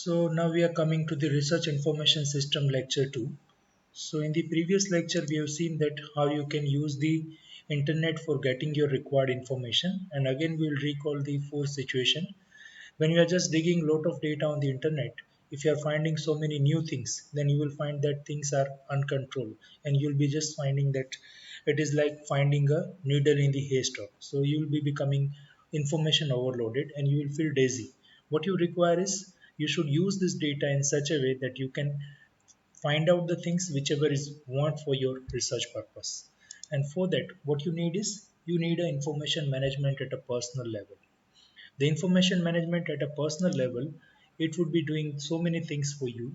So now we are coming to the Research Information System lecture 2. So in the previous lecture we have seen that how you can use the internet for getting your required information, and again we will recall the four situation. When you are just digging lot of data on the internet, if you are finding so many new things, then you will find that things are uncontrolled, and you'll be just finding that it is like finding a needle in the haystack. So you will be becoming information overloaded and you will feel dizzy. What you require is you should use this data in such a way that you can find out the things whichever is want for your research purpose. And for that, what you need is you need a information management at a personal level. The information management at a personal level, it would be doing so many things for you.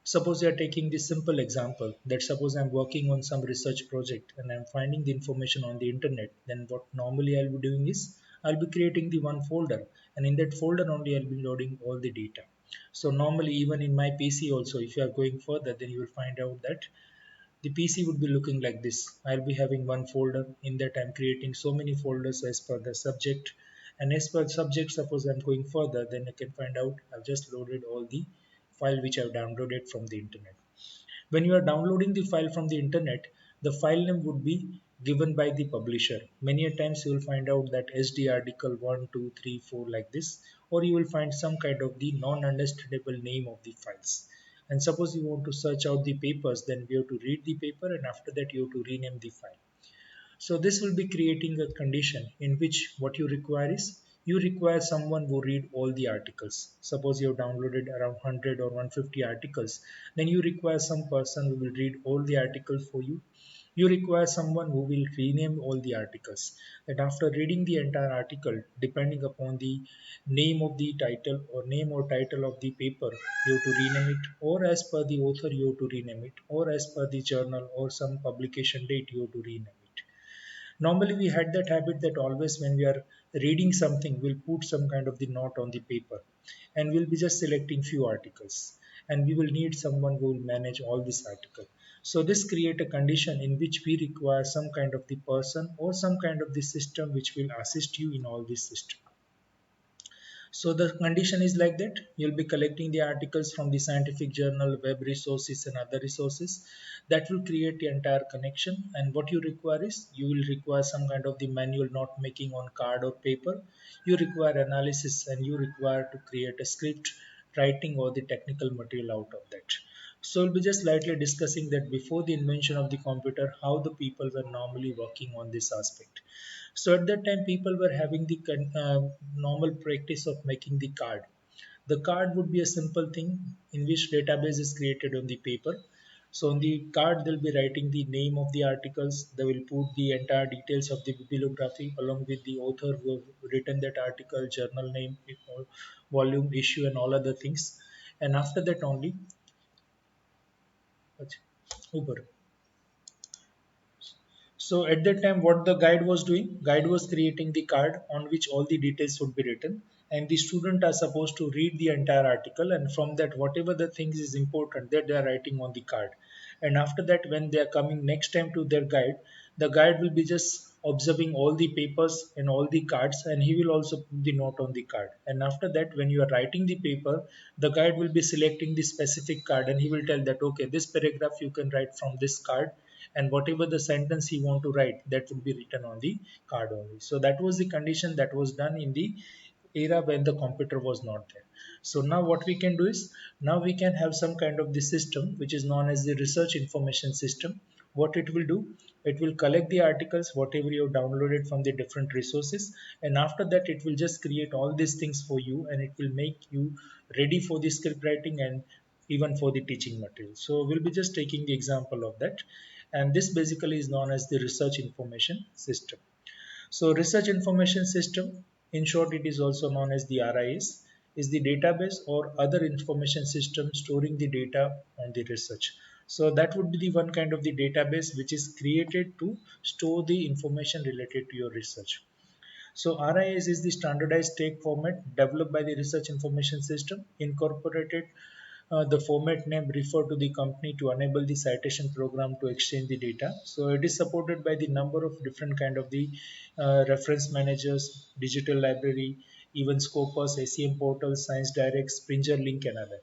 Suppose you are taking this simple example that suppose I'm working on some research project and I'm finding the information on the internet, then what normally I'll be doing is I'll be creating the one folder, and in that folder only I'll be loading all the data. So normally even in my PC also, if you are going further, then you will find out that the PC would be looking like this. I'll be having one folder in that I'm creating so many folders as per the subject. And as per subject, suppose I'm going further, then I can find out I've just loaded all the file which I've downloaded from the internet. When you are downloading the file from the internet, the file name would be given by the publisher. Many a times you will find out that SD article 1, 2, 3, 4 like this, or you will find some kind of the non-understandable name of the files. And suppose you want to search out the papers, then you have to read the paper and after that you have to rename the file. So this will be creating a condition in which what you require is you require someone who read all the articles. Suppose you have downloaded around 100 or 150 articles, then you require some person who will read all the articles for you. You require someone who will rename all the articles. That after reading the entire article, depending upon the name of the title or name or title of the paper, you have to rename it, or as per the author, you have to rename it, or as per the journal or some publication date, you have to rename it. Normally, we had that habit that always when we are reading something, we'll put some kind of the note on the paper and we'll be just selecting few articles, and we will need someone who will manage all this article. So this create a condition in which we require some kind of the person or some kind of the system which will assist you in all this system. So the condition is like that. You'll be collecting the articles from the scientific journal, web resources, and other resources. That will create the entire connection. And what you require is you will require some kind of the manual note making on card or paper. You require analysis and you require to create a script writing or the technical material out of that. So we'll be just lightly discussing that before the invention of the computer, how the people were normally working on this aspect. So at that time, people were having the normal practice of making the card. The card would be a simple thing in which database is created on the paper. So on the card, they'll be writing the name of the articles. They will put the entire details of the bibliography along with the author who have written that article, journal name, volume, issue, and all other things. And after that only, Uber. So at that time, what the guide was doing, guide was creating the card on which all the details would be written, and the student are supposed to read the entire article, and from that, whatever the things is important that they are writing on the card. And after that, when they are coming next time to their guide, the guide will be just observing all the papers and all the cards, and he will also put the note on the card. And after that, when you are writing the paper, the guide will be selecting the specific card, and he will tell that okay, this paragraph you can write from this card, and whatever the sentence he want to write, that would be written on the card only. So that was the condition that was done in the era when the computer was not there. So now what we can do is now we can have some kind of the system which is known as the research information system. What it will do, it will collect the articles whatever you have downloaded from the different resources, and after that it will just create all these things for you, and it will make you ready for the script writing and even for the teaching material. So we'll be just taking the example of that, and this basically is known as the research information system. So research information system, in short, it is also known as the RIS, is the database or other information system storing the data on the research. So that would be the one kind of the database which is created to store the information related to your research. So RIS is the standardized text format developed by the Research Information System, incorporated the format name refer to the company to enable the citation program to exchange the data. So it is supported by the number of different kind of the reference managers, digital library, even Scopus, SEM Portal, Science Direct, Springer Link, and other.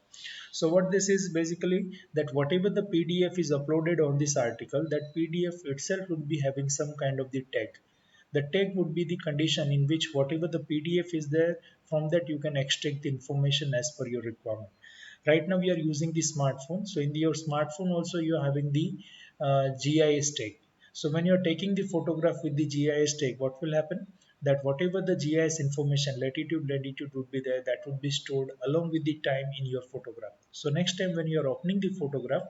So what this is basically that whatever the PDF is uploaded on this article, that PDF itself would be having some kind of the tag. The tag would be the condition in which whatever the PDF is there, from that you can extract the information as per your requirement. Right now we are using the smartphone. So in your smartphone also you are having the GIS tag. So when you are taking the photograph with the GIS tag, what will happen? That whatever the GIS information, latitude, longitude would be there, that would be stored along with the time in your photograph. So next time when you are opening the photograph,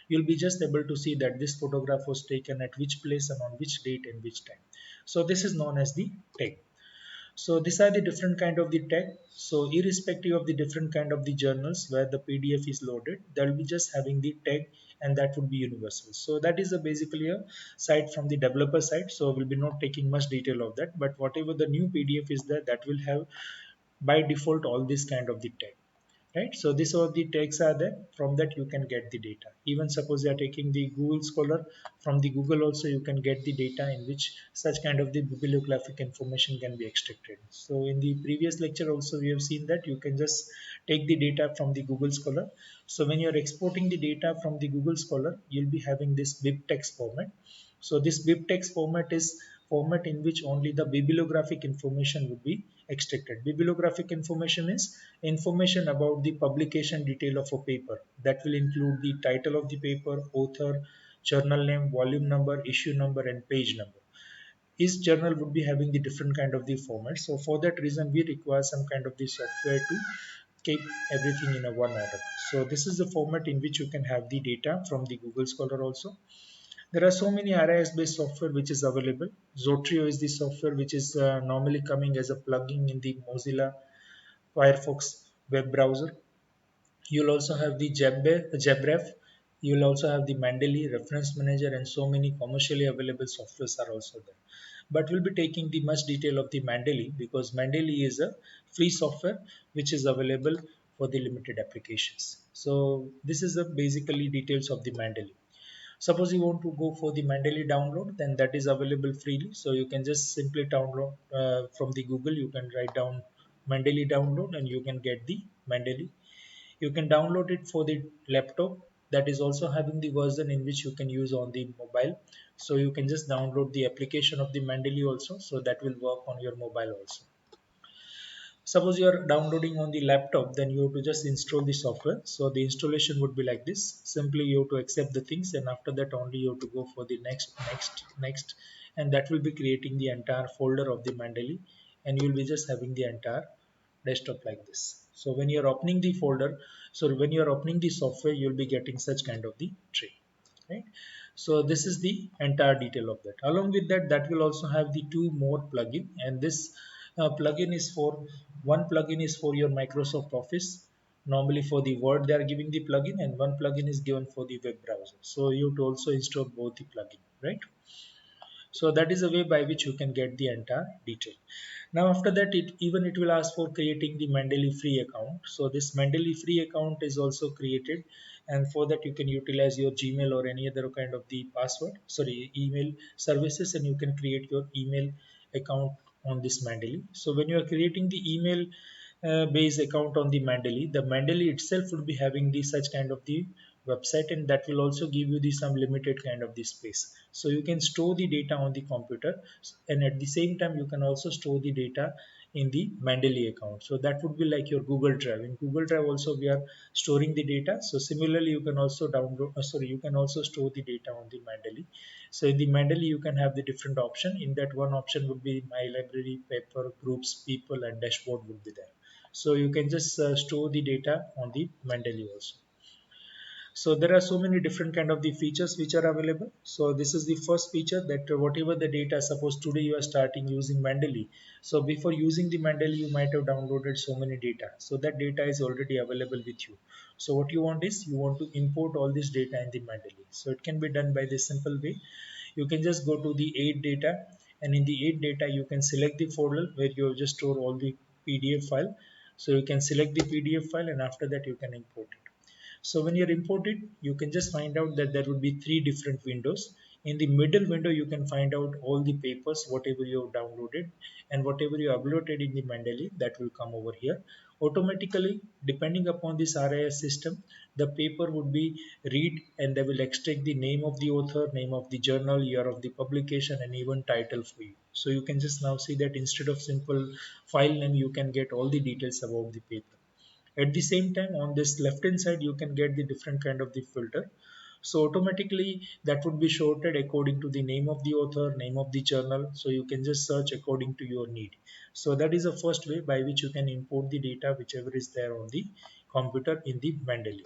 you'll be just able to see that this photograph was taken at which place and on which date and which time. So this is known as the tag. So these are the different kind of the tag. So irrespective of the different kind of the journals where the PDF is loaded, they'll be just having the tag, and that would be universal. So that is basically a site from the developer side. So we'll be not taking much detail of that, but whatever the new PDF is there, that will have by default all this kind of the tag, right? So these are the tags are there, from that you can get the data. Even suppose you are taking the Google Scholar, from the Google also you can get the data in which such kind of the bibliographic information can be extracted. So in the previous lecture also we have seen that you can just take the data from the Google Scholar. So when you are exporting the data from the Google Scholar, you'll be having this bibtex format. So this bibtex format is format in which only the bibliographic information would be extracted. Bibliographic information is information about the publication detail of a paper. That will include the title of the paper, author, journal name, volume number, issue number, and page number. Each journal would be having the different kind of the format. So for that reason, we require some kind of the software to keep everything in a one order. So this is the format in which you can have the data from the Google Scholar also. There are so many RIS based software which is available. Zotero is the software which is normally coming as a plugin in the Mozilla Firefox web browser. You'll also have the JabRef. You'll also have the Mendeley Reference Manager, and so many commercially available softwares are also there. But we'll be taking the much detail of the Mendeley, because Mendeley is a free software which is available for the limited applications. So this is the basically details of the Mendeley. Suppose you want to go for the Mendeley download, then that is available freely. So you can just simply download from the Google. You can write down Mendeley download, and you can get the Mendeley. You can download it for the laptop. That is also having the version in which you can use on the mobile. So you can just download the application of the Mendeley also. So that will work on your mobile also. Suppose you are downloading on the laptop, then you have to just install the software. So the installation would be like this. Simply you have to accept the things, and after that only you have to go for the next, and that will be creating the entire folder of the Mendeley, and you will be just having the entire desktop like this. So when you are opening the folder, so when you are opening the software, you will be getting such kind of the tree, right? So this is the entire detail of that. Along with that, that will also have the two more plugin, and this plugin is for one plugin is for your Microsoft Office. Normally for the Word they are giving the plugin, and one plugin is given for the web browser. So you have to also install both the plugin, right? So that is a way by which you can get the entire detail. Now after that, it will ask for creating the Mendeley free account. So this Mendeley free account is also created, and for that you can utilize your Gmail or any other kind of the email services, and you can create your email account on this Mendeley. So when you are creating the email base account on the Mendeley, the Mendeley itself would be having the such kind of the website, and that will also give you the some limited kind of the space. So you can store the data on the computer, and at the same time you can also store the data in the Mendeley account. So that would be like your Google Drive. In Google Drive also we are storing the data. So similarly you can also you can also store the data on the Mendeley. So in the Mendeley you can have the different option. In that, one option would be my library, paper, groups, people, and dashboard would be there. So you can just store the data on the Mendeley also. So there are so many different kind of the features which are available. So this is the first feature, that whatever the data, suppose today you are starting using Mendeley. So before using the Mendeley, you might have downloaded so many data. So that data is already available with you. So what you want is you want to import all this data in the Mendeley. So it can be done by this simple way. You can just go to the 8 data, and in the 8 data you can select the folder where you have just store all the PDF file. So you can select the PDF file, and after that you can import it. So when you're imported, you can just find out that there would be three different windows. In the middle window, you can find out all the papers, whatever you have downloaded and whatever you uploaded in the Mendeley, that will come over here. Automatically, depending upon this RIS system, the paper would be read and they will extract the name of the author, name of the journal, year of the publication, and even title for you. So you can just now see that instead of simple file name, you can get all the details about the paper. At the same time, on this left hand side, you can get the different kind of the filter. So automatically that would be sorted according to the name of the author, name of the journal. So you can just search according to your need. So that is the first way by which you can import the data whichever is there on the computer in the Mendeley.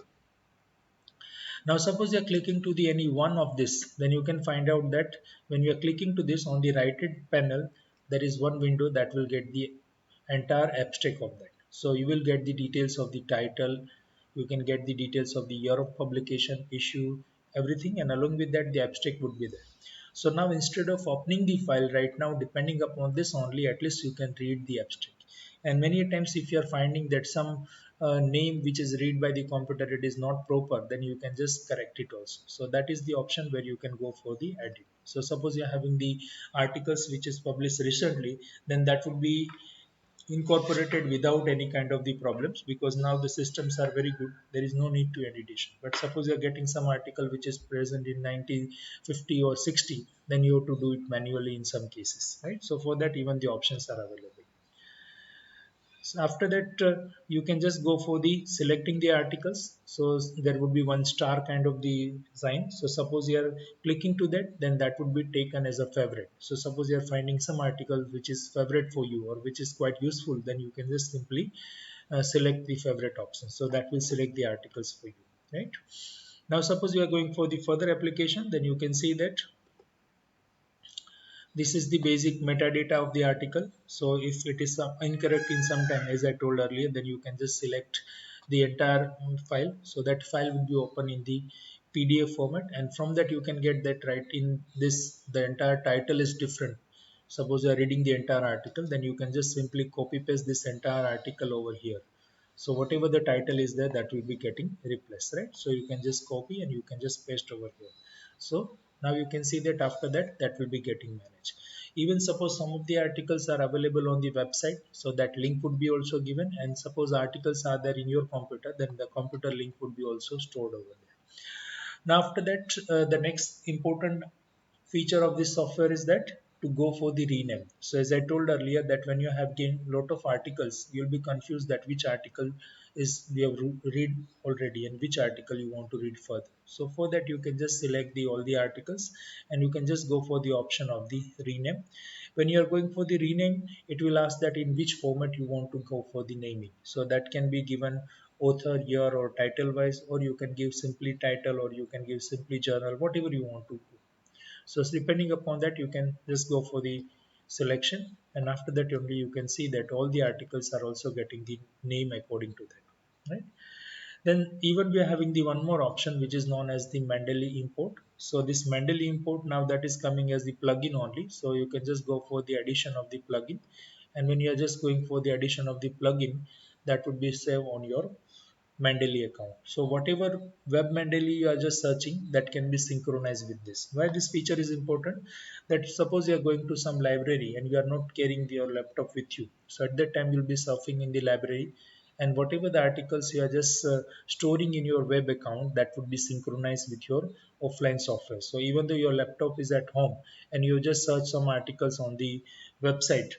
Now suppose you are clicking to the any one of this, then you can find out that when you are clicking to this on the right hand panel, there is one window that will get the entire abstract of that. So you will get the details of the title, you can get the details of the year of publication, issue, everything, and along with that the abstract would be there. So now instead of opening the file right now, depending upon this only, at least you can read the abstract. And many times if you are finding that some name which is read by the computer it is not proper, then you can just correct it also. So that is the option where you can go for the edit. So suppose you are having the articles which is published recently, then that would be incorporated without any kind of the problems, because now the systems are very good, there is no need to edition. But suppose you are getting some article which is present in 1950 or 60, then you have to do it manually in some cases, right? So for that even the options are available. So after that, you can just go for the selecting the articles. So there would be one star kind of the sign. So suppose you are clicking to that, then that would be taken as a favorite. So suppose you are finding some article which is favorite for you or which is quite useful, then you can just simply select the favorite option. So that will select the articles for you, right? Now suppose you are going for the further application, then you can see that this is the basic metadata of the article. So if it is incorrect in some time, as I told earlier, then you can just select the entire file. So that file will be open in the PDF format, and from that you can get that right in this. The entire title is different. Suppose you are reading the entire article, then you can just simply copy paste this entire article over here. So whatever the title is there, that will be getting replaced, right? So you can just copy and you can just paste over here. So now you can see that after that, that will be getting managed. Even suppose some of the articles are available on the website, so that link would be also given. And suppose articles are there in your computer, then the computer link would be also stored over there. Now after that, the next important feature of this software is that to go for the rename. So as I told earlier that when you have gained lot of articles, you'll be confused that which article is we have read already and which article you want to read further. So for that you can just select the all the articles and you can just go for the option of the rename. When you are going for the rename, it will ask that in which format you want to go for the naming. So that can be given author, year, or title wise, or you can give simply title, or you can give simply journal, whatever you want to. So depending upon that, you can just go for the selection, and after that only you can see that all the articles are also getting the name according to that, right? Then even we are having the one more option which is known as the Mendeley import. So this Mendeley import now that is coming as the plugin only. So you can just go for the addition of the plugin, and when you are just going for the addition of the plugin, that would be saved on your Mendeley account. So whatever web Mendeley you are just searching, that can be synchronized with this. Why this feature is important? That suppose you are going to some library and you are not carrying your laptop with you. So at that time you'll be surfing in the library, and whatever the articles you are just storing in your web account, that would be synchronized with your offline software. So even though your laptop is at home and you just search some articles on the website,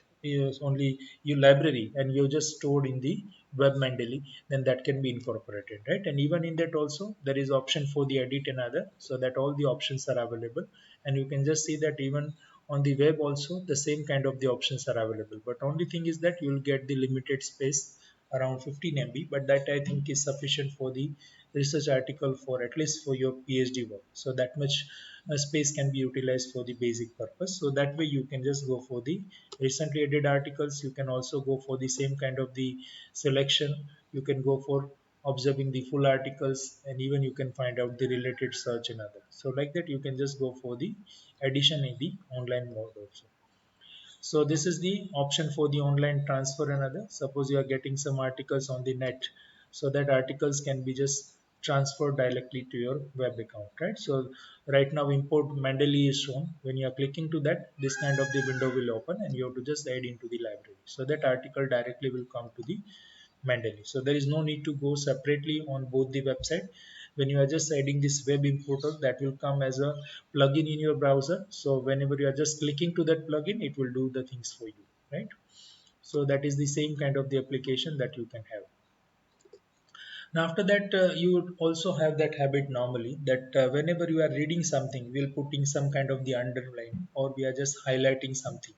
only your library, and you just stored in the web Mendeley, then that can be incorporated, right? And even in that also there is option for the edit and other, so that all the options are available. And you can just see that even on the web also the same kind of the options are available, but only thing is that you will get the limited space around 15 MB, but that I think is sufficient for the research article, for at least for your PhD work. So that much space can be utilized for the basic purpose. So that way you can just go for the recently added articles. You can also go for the same kind of the selection. You can go for observing the full articles, and even you can find out the related search and other. So like that you can just go for the addition in the online mode also. So this is the option for the online transfer and other. Suppose you are getting some articles on the net, so that articles can be just transfer directly to your web account, right? So right now import Mendeley is shown. When you are clicking to that, this kind of the window will open and you have to just add into the library. So that article directly will come to the Mendeley. So there is no need to go separately on both the website. When you are just adding this web importer, that will come as a plugin in your browser. So whenever you are just clicking to that plugin, it will do the things for you, right? So that is the same kind of the application that you can have. Now after that, you would also have that habit normally that whenever you are reading something, we'll putting some kind of the underline or we are just highlighting something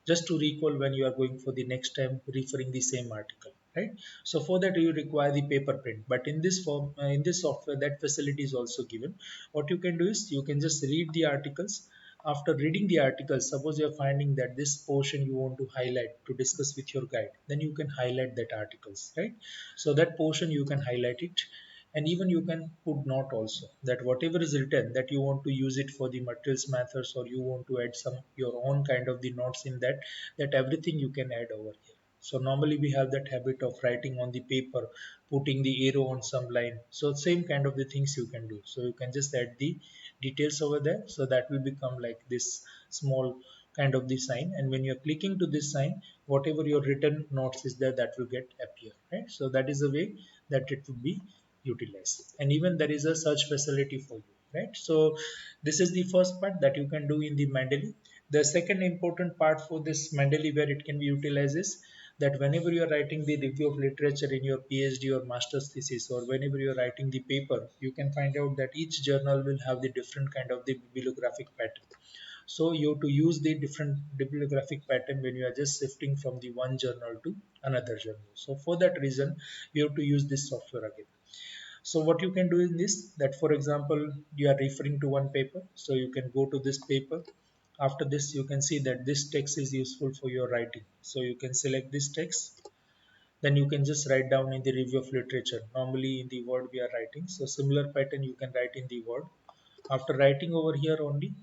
just to recall when you are going for the next time referring the same article, right? So for that you require the paper print, but in this form, in this software, that facility is also given. What you can do is you can just read the articles. After reading the article, suppose you are finding that this portion you want to highlight to discuss with your guide, then you can highlight that articles, right? So that portion you can highlight it, and even you can put note also that whatever is written that you want to use it for the materials methods, or you want to add some your own kind of the notes in that, that everything you can add over here. So normally we have that habit of writing on the paper, putting the arrow on some line. So same kind of the things you can do. So you can just add the details over there, so that will become like this small kind of the sign, and when you're clicking to this sign, whatever your written notes is there, that will get appear, right? So that is the way that it would be utilized. And even there is a search facility for you, right? So this is the first part that you can do in the Mendeley. The second important part for this Mendeley where it can be utilized is that whenever you are writing the review of literature in your PhD or master's thesis, or whenever you are writing the paper, you can find out that each journal will have the different kind of the bibliographic pattern. So you have to use the different bibliographic pattern when you are just shifting from the one journal to another journal. So for that reason, you have to use this software again. So what you can do in this, that for example you are referring to one paper, so you can go to this paper. After this you can see that this text is useful for your writing, so you can select this text. Then you can just write down in the review of literature. Normally in the word we are writing, so similar pattern you can write in the word. After writing over here only,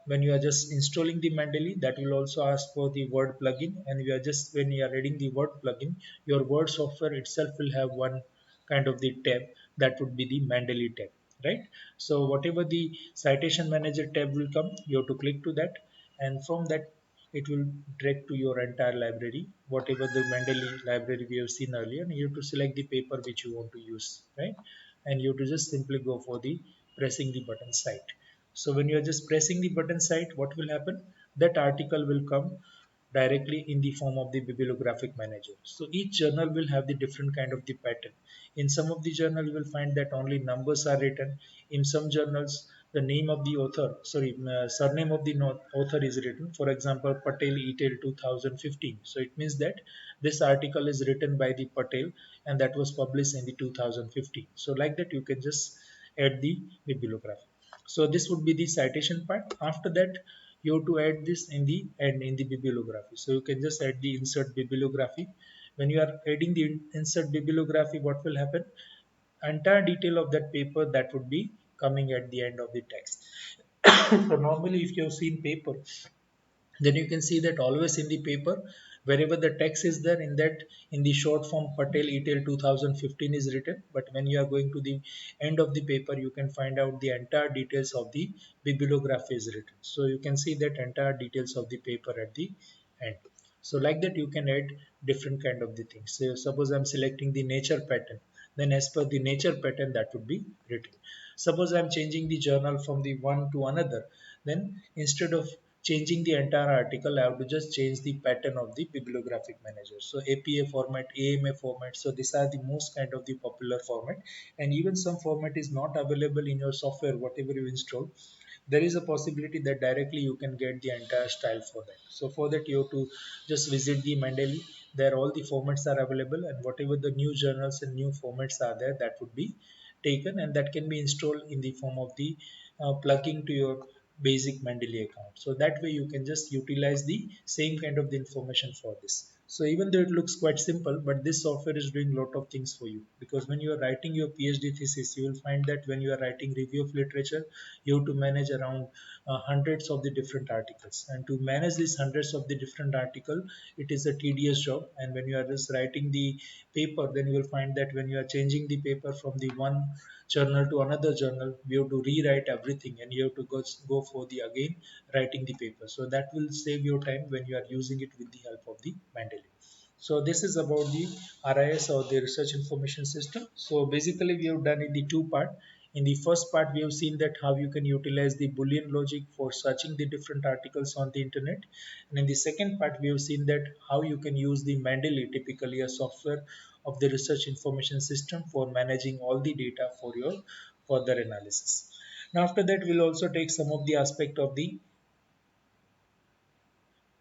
when you are just installing the Mendeley, that will also ask for the word plugin, and you are just when you are reading the word plugin, your word software itself will have one kind of the tab, that would be the Mendeley tab, right? So whatever the citation manager tab will come, you have to click to that, and from that it will direct to your entire library, whatever the Mendeley library we have seen earlier, and you have to select the paper which you want to use, right? And you have to just simply go for the pressing the button site. So when you are just pressing the button site, what will happen? That article will come directly in the form of the bibliographic manager. So each journal will have the different kind of the pattern. In some of the journal you will find that only numbers are written. In some journals the name of the author, surname of the author is written. For example, Patel Etel 2015. So it means that this article is written by the Patel and that was published in the 2015. So like that you can just add the bibliography. So this would be the citation part. After that, you have to add this in the end in the bibliography. So you can just add the insert bibliography. When you are adding the insert bibliography, what will happen? Entire detail of that paper that would be coming at the end of the text. So normally, if you have seen paper, then you can see that always in the paper, wherever the text is there, in that in the short form Patel etel 2015 is written, but when you are going to the end of the paper, you can find out the entire details of the bibliography is written. So you can see that entire details of the paper at the end. So like that you can add different kind of the things. So suppose I'm selecting the nature pattern, then as per the nature pattern that would be written. Suppose I'm changing the journal from the one to another, then instead of changing the entire article, I have to just change the pattern of the bibliographic manager. So APA format, AMA format. So these are the most kind of the popular format, and even some format is not available in your software, whatever you install. There is a possibility that directly you can get the entire style for that. So for that you have to just visit the Mendeley. There all the formats are available, and whatever the new journals and new formats are there, that would be taken, and that can be installed in the form of the plugging to your basic Mendeley account. So that way you can just utilize the same kind of the information for this. So even though it looks quite simple, but this software is doing a lot of things for you, because when you are writing your PhD thesis, you will find that when you are writing review of literature, you have to manage around hundreds of the different articles, and to manage these hundreds of the different article, it is a tedious job. And when you are just writing the paper, then you will find that when you are changing the paper from the one journal to another journal, you have to rewrite everything, and you have to go for the again writing the paper. So that will save your time when you are using it with the help of the Mendeley. So this is about the RIS, or the Research Information System. So basically we have done in the two part. In the first part, we have seen that how you can utilize the Boolean logic for searching the different articles on the internet. And in the second part, we have seen that how you can use the Mendeley, typically a software of the Research Information System, for managing all the data for your further analysis. Now after that, we'll also take some of the aspect of the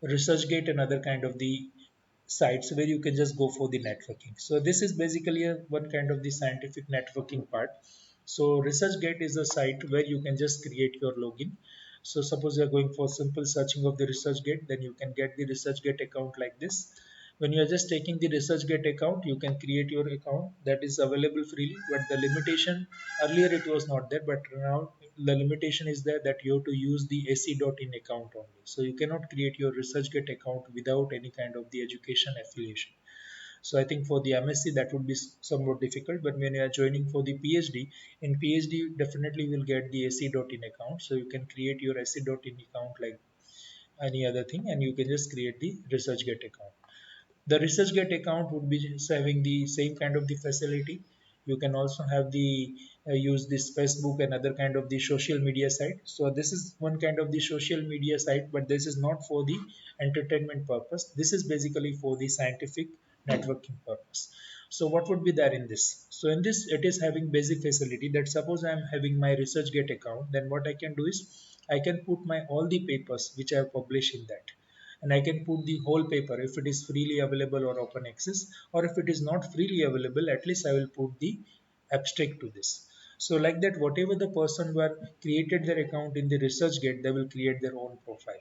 ResearchGate and other kind of the sites where you can just go for the networking. So this is basically one kind of the scientific networking part. So ResearchGate is a site where you can just create your login. So suppose you are going for simple searching of the ResearchGate, then you can get the ResearchGate account like this. When you are just taking the ResearchGate account, you can create your account that is available freely. But the limitation, earlier it was not there, but now the limitation is there that you have to use the AC.in account only. So you cannot create your ResearchGate account without any kind of the education affiliation. So I think for the MSc that would be somewhat difficult, but when you are joining for the PhD, in PhD definitely will get the AC.in account. So you can create your AC.in account like any other thing, and you can just create the ResearchGate account. The ResearchGate account would be just having the same kind of the facility. You can also have the use this Facebook and other kind of the social media site. So this is one kind of the social media site, but this is not for the entertainment purpose. This is basically for the scientific networking purpose. So what would be there in this? So in this, it is having basic facility that suppose I am having my ResearchGate account, then what I can do is I can put my all the papers which I have published in that, and I can put the whole paper if it is freely available or open access, or if it is not freely available, at least I will put the abstract to this. So like that, whatever the person who have created their account in the ResearchGate, they will create their own profile,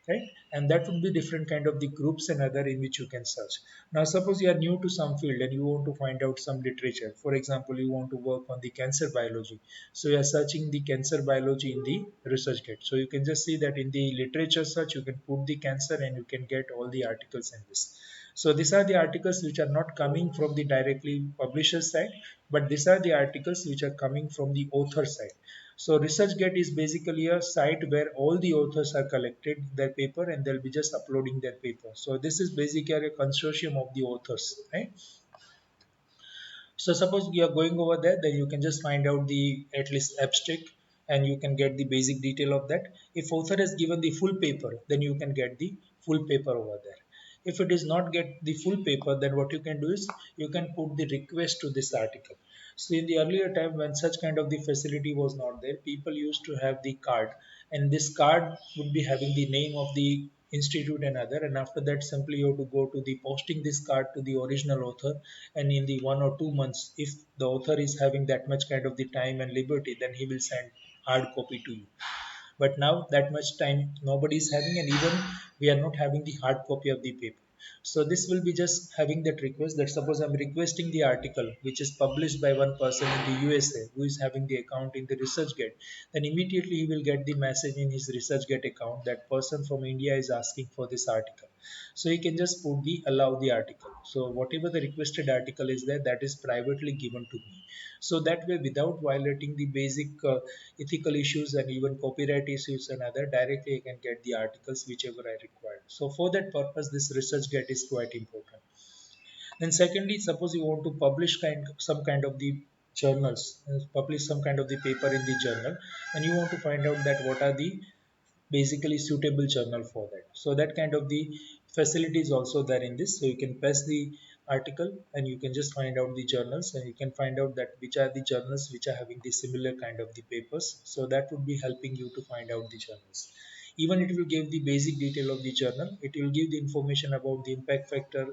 right? And that would be different kind of the groups and other in which you can search. Now suppose you are new to some field and you want to find out some literature. For example, you want to work on the cancer biology, so you are searching the cancer biology in the ResearchGate. So you can just see that in the literature search you can put the cancer and you can get all the articles in this. So these are the articles which are not coming from the directly publisher side, but these are the articles which are coming from the author side. So ResearchGate is basically a site where all the authors are collected their paper and they'll be just uploading their paper. So this is basically a consortium of the authors, right? So suppose you are going over there, then you can just find out the at least abstract and you can get the basic detail of that. If author has given the full paper, then you can get the full paper over there. If it is not get the full paper, then what you can do is you can put the request to this article. So in the earlier time when such kind of the facility was not there, people used to have the card, and this card would be having the name of the institute and other, and after that simply you have to go to the posting this card to the original author, and in the 1 or 2 months, if the author is having that much kind of the time and liberty, then he will send hard copy to you. But now that much time nobody is having, and even we are not having the hard copy of the paper. So this will be just having that request that suppose I'm requesting the article which is published by one person in the USA who is having the account in the ResearchGate, then immediately he will get the message in his ResearchGate account that person from India is asking for this article. So he can just put the allow the article. So whatever the requested article is there, that is privately given to me. So that way, without violating the basic ethical issues and even copyright issues and other, directly I can get the articles whichever I require. So for that purpose, this ResearchGate is quite important. Then secondly, suppose you want to publish some kind of the journals, publish some kind of the paper in the journal, and you want to find out that what are the basically suitable journal for that. So that kind of the facility is also there in this. So you can paste the article and you can just find out the journals, and you can find out that which are the journals which are having the similar kind of the papers. So that would be helping you to find out the journals. Even it will give the basic detail of the journal. It will give the information about the impact factor,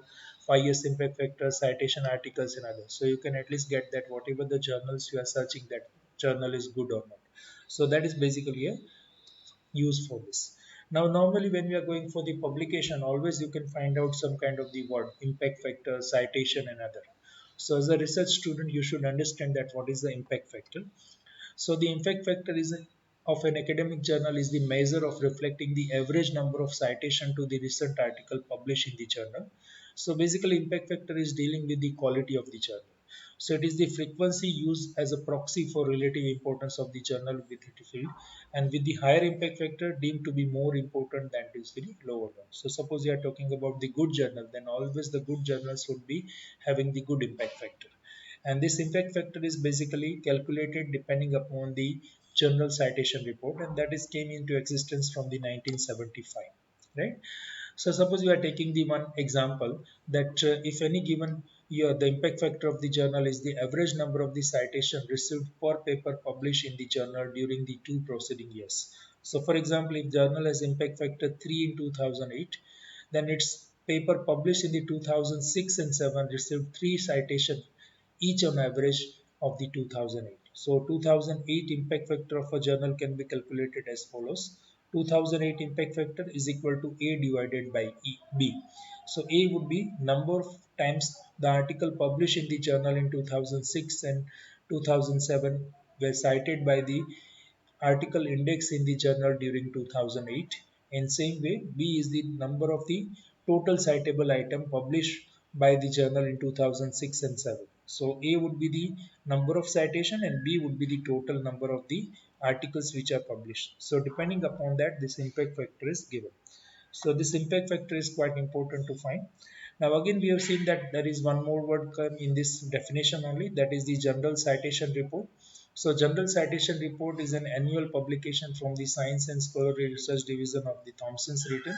5 years impact factor, citation articles and others. So you can at least get that whatever the journals you are searching, that journal is good or not. So that is basically a use for this. Now, normally when we are going for the publication, always you can find out some kind of the word impact factor, citation, and other. So, as a research student, you should understand that what is the impact factor. So, the impact factor is of an academic journal is the measure of reflecting the average number of citation to the recent article published in the journal. So basically impact factor is dealing with the quality of the journal. So it is the frequency used as a proxy for relative importance of the journal with the field, and with the higher impact factor deemed to be more important than is the lower one. So suppose you are talking about the good journal, then always the good journals would be having the good impact factor. And this impact factor is basically calculated depending upon the journal citation report, and that is came into existence from the 1975, right? So suppose you are taking the one example that if any given year the impact factor of the journal is the average number of the citation received per paper published in the journal during the two preceding years. So for example, if journal has impact factor 3 in 2008, then its paper published in the 2006 and 7 received 3 citations each on average of the 2008. So 2008 impact factor of a journal can be calculated as follows. 2008 impact factor is equal to A divided by B. So A would be number of times the article published in the journal in 2006 and 2007 were cited by the article index in the journal during 2008. In same way, B is the number of the total citable item published by the journal in 2006 and 7. So A would be the number of citation and B would be the total number of the articles which are published. So depending upon that, this impact factor is given. So this impact factor is quite important to find. Now again we have seen that there is one more word come in this definition only, that is the General Citation Report. So General Citation Report is an annual publication from the Science and Scholarly Research Division of the Thomson's Reuters,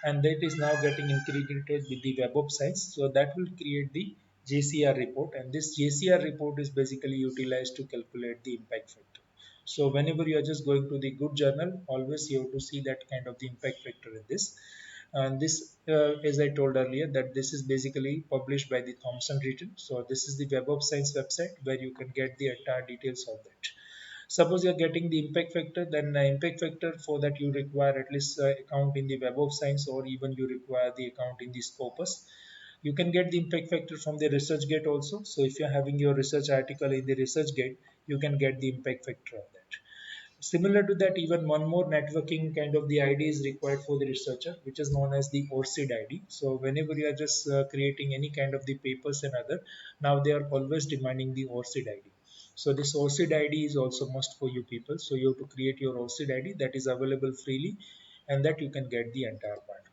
and that is now getting integrated with the Web of Science. So that will create the JCR report, and this JCR report is basically utilized to calculate the impact factor. So whenever you are just going to the good journal, always you have to see that kind of the impact factor in this. And this, as I told earlier, that this is basically published by the Thomson Reuters. So this is the Web of Science website where you can get the entire details of that. Suppose you are getting the impact factor, then impact factor for that you require at least account in the Web of Science, or even you require the account in the Scopus. You can get the impact factor from the ResearchGate also. So if you're having your research article in the ResearchGate, you can get the impact factor of that. Similar to that, even one more networking kind of the ID is required for the researcher, which is known as the ORCID ID. So whenever you are just creating any kind of the papers and other, now they are always demanding the ORCID ID. So this ORCID ID is also must for you people. So you have to create your ORCID ID that is available freely, and that you can get the entire part.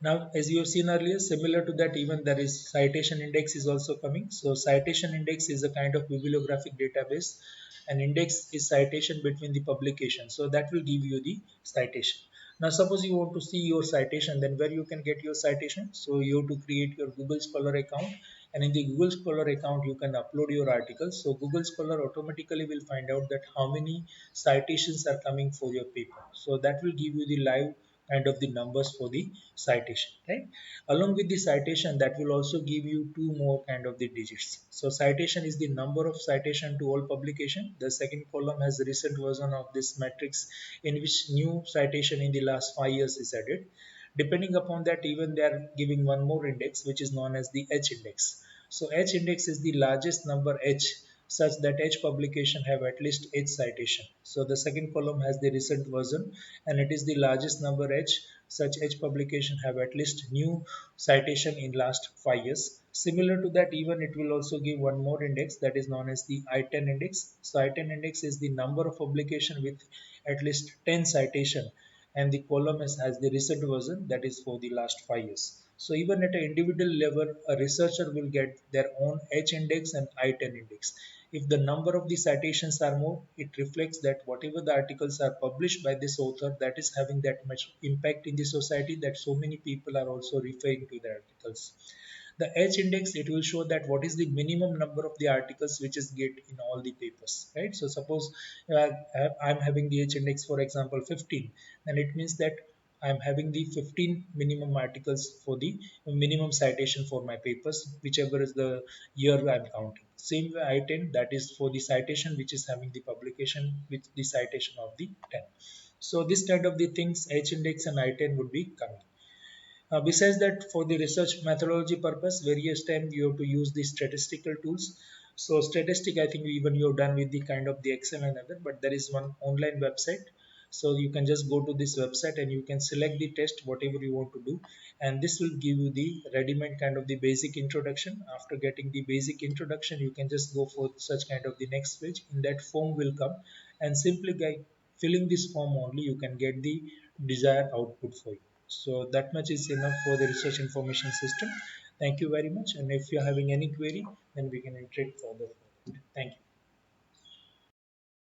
Now, as you have seen earlier, similar to that, even there is citation index is also coming. So citation index is a kind of bibliographic database. An index is citation between the publication. So that will give you the citation. Now, suppose you want to see your citation, then where you can get your citation? So you have to create your Google Scholar account, and in the Google Scholar account, you can upload your articles. So Google Scholar automatically will find out that how many citations are coming for your paper. So that will give you the live kind of the numbers for the citation, right? Along with the citation, that will also give you two more kind of the digits. So citation is the number of citation to all publication. The second column has the recent version of this matrix in which new citation in the last 5 years is added. Depending upon that, even they are giving one more index which is known as the H index. So H index is the largest number H such that H publication have at least H citation. So the second column has the recent version, and it is the largest number H such H publication have at least new citation in last 5 years. Similar to that, even it will also give one more index that is known as the I10 index. So I10 index is the number of publication with at least 10 citation, and the column has the recent version that is for the last 5 years. So even at an individual level, a researcher will get their own H index and I10 index. If the number of the citations are more, it reflects that whatever the articles are published by this author, that is having that much impact in the society, that so many people are also referring to the articles. The H index, it will show that what is the minimum number of the articles which is get in all the papers, right? So suppose I'm having the H index, for example 15, then it means that I'm having the 15 minimum articles for the minimum citation for my papers, whichever is the year I'm counting. Same way I10, that is for the citation which is having the publication with the citation of the 10. So this kind of the things H index and I10 would be coming. Besides that, for the research methodology purpose, various times you have to use the statistical tools. So statistic, I think even you're done with the kind of the Excel and other, but there is one online website. So you can just go to this website and you can select the test, whatever you want to do. And this will give you the ready-made kind of the basic introduction. After getting the basic introduction, you can just go for such kind of the next page. In that form will come, and simply by filling this form only, you can get the desired output for you. So that much is enough for the research information system. Thank you very much. And if you're having any query, then we can interact further. Thank you.